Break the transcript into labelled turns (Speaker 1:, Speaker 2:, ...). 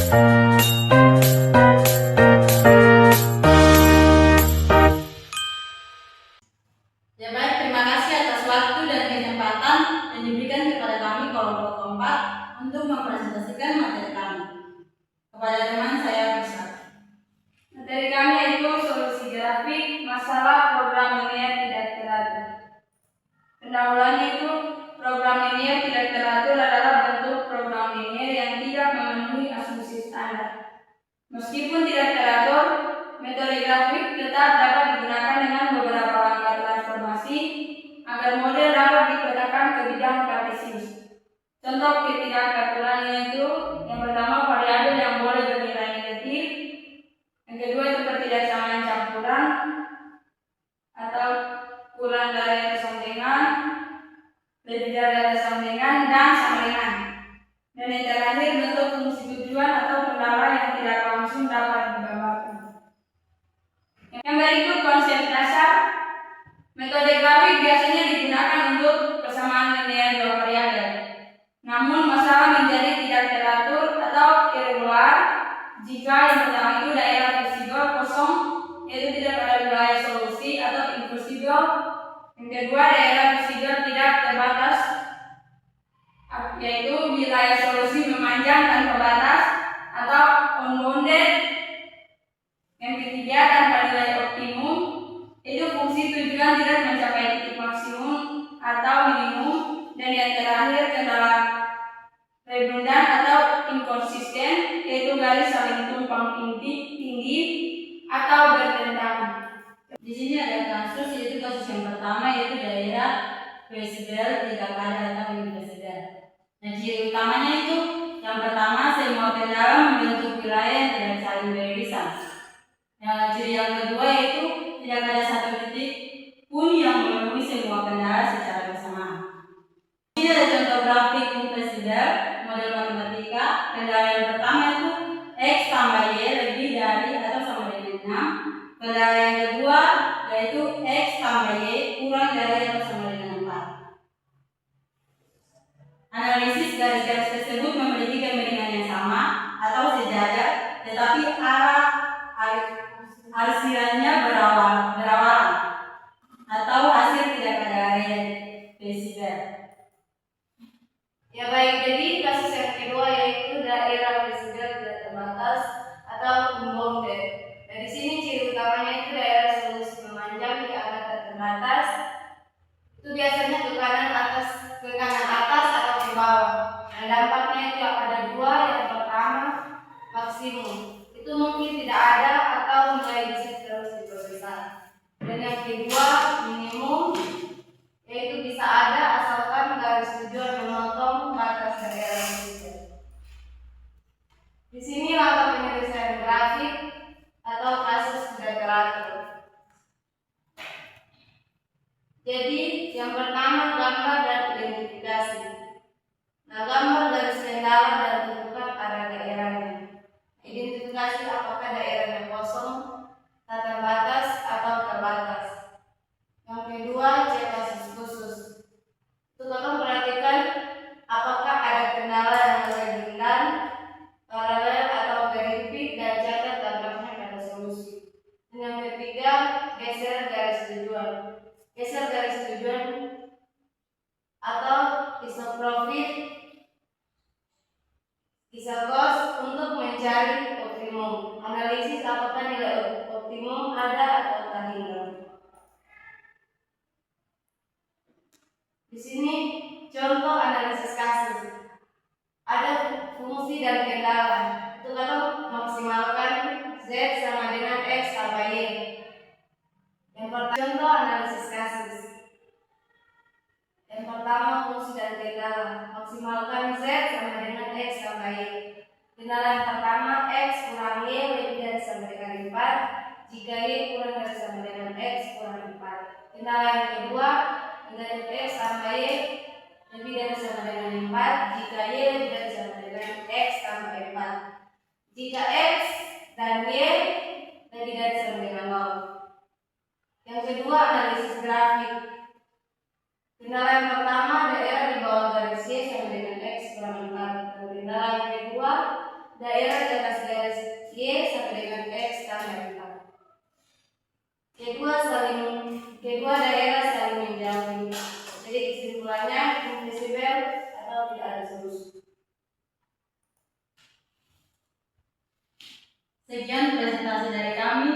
Speaker 1: Ya baik, terima kasih atas waktu dan kesempatan yang diberikan kepada kami kelompok keempat untuk mempresentasikan materi kami. Kepada teman saya bisa.
Speaker 2: Materi kami yaitu solusi grafik masalah program linear tidak teratur. Pendahuluannya itu program linear tidak teratur adalah bentuk program linear yang tidak memenuhi asumsi standar. Meskipun tidak teratur, metode grafik tetap dapat digunakan dengan beberapa langkah transformasi agar model dapat dipetakan ke bidang kartesius. Contoh ketidakteraturannya itu yang pertama variabel yang boleh bernilai negatif, yang kedua itu ketidaksamaan campuran atau kurang dari atau sama dengan, lebih dari atau sama dengan, dan sama dengan. Dan yang terakhir bentuk fungsi tujuan atau kendala yang tidak langsung dapat digambarkan. Yang berikut konsep dasar. Metode grafik biasanya digunakan untuk persamaan linear dua variabel. Namun masalah menjadi tidak teratur atau irregular jika yang pertama itu daerah visible kosong, yaitu tidak ada wilayah solusi atau invisible. Yang kedua daerah visible tidak terbatas, yaitu wilayah solusi memanjang tanpa batas atau unbounded. Yang ketiga tanpa nilai optimum, itu fungsi tujuan tidak mencapai titik maksimum atau minimum. Dan yang terakhir kendala redundan atau inkonsisten, yaitu garis saling tumpang tinggi atau bertentangan.
Speaker 1: Di sini ada kasus, yaitu kasus yang pertama yaitu daerah visible tidak ada atau invisible. Nah, ciri utamanya itu yang pertama semua kendala membentuk wilayah yang tidak saling beririsan. Yang ciri yang kedua yaitu tidak ada satu titik pun yang memenuhi semua kendala secara bersamaan. Ini ada contoh grafik invisible model matematika. Kendala yang pertama itu x tambah y lebih dari atau sama dengan 6. Kendala yang kedua yaitu x tambah y kurang dari atau sama dengan 4. Analisis garis-garis tersebut memiliki kemiringan yang sama atau sejajar, tetapi arsirannya berawalan atau hasil tidak ada area visible.
Speaker 2: Ya baik, jadi kasus yang kedua yaitu daerah visible tidak terbatas atau unbounded. Nah, di sini ciri utamanya itu daerah solusi memanjang di angka terbatas. Itu biasanya ke kanan atas atau ke bawah. Nah, dampaknya itu ada dua. Yang pertama maksimum, itu mungkin tidak ada atau mulai bisa terus diperbesar. Dan yang kedua minimum, yaitu bisa ada asalkan garis tujuan memotong batas daerah visible. Di sini langkah penyelesaian grafik atau kasus tidak teratur. Jadi yang pertama gambar dan identifikasi. Nah, gambar garis kendala dan tentukan area daerahnya. Identifikasi apakah daerahnya kosong, tak terbatas atau terbatas. Yang kedua cek kasus khusus. Tolong perhatikan apakah ada kendala yang redundan, paralel atau verifik, dan catat dampaknya pada solusi. Dan yang ketiga geser garis tujuan. Geser garis tujuan atau isoprofit isokos untuk mencari optimum. Analisis apakah nilai optimum ada atau tak hilang. Di sini contoh analisis kasus. Ada fungsi dan kendala. Itu kalau maksimalkan z sama dengan x tambah y. Yang pertama contoh analisis kasus. Yang pertama fungsi dan kendala. Maksimalkan z sama dengan x tambah y. Kendala yang pertama x kurang y lebih dari sama dengan 4 jika y kurang dari sama dengan x kurang 4. Kendala yang kedua negatif x tambah y lebih dari sama dengan 4 jika y lebih dari sama dengan x tambah 4. Jika x dan y lebih dari sama dengan 0. Yang kedua analisis grafik. Kendala yang pertama daerah di bawah garis y sama dengan x kurang 4. Dan kendala yang kedua daerah di atas garis Y sampai dengan X tambah 4. Kedua daerah saling menjauhi. Jadi kesimpulannya invisible atau tidak ada solusi.
Speaker 1: Sekian presentasi dari kami.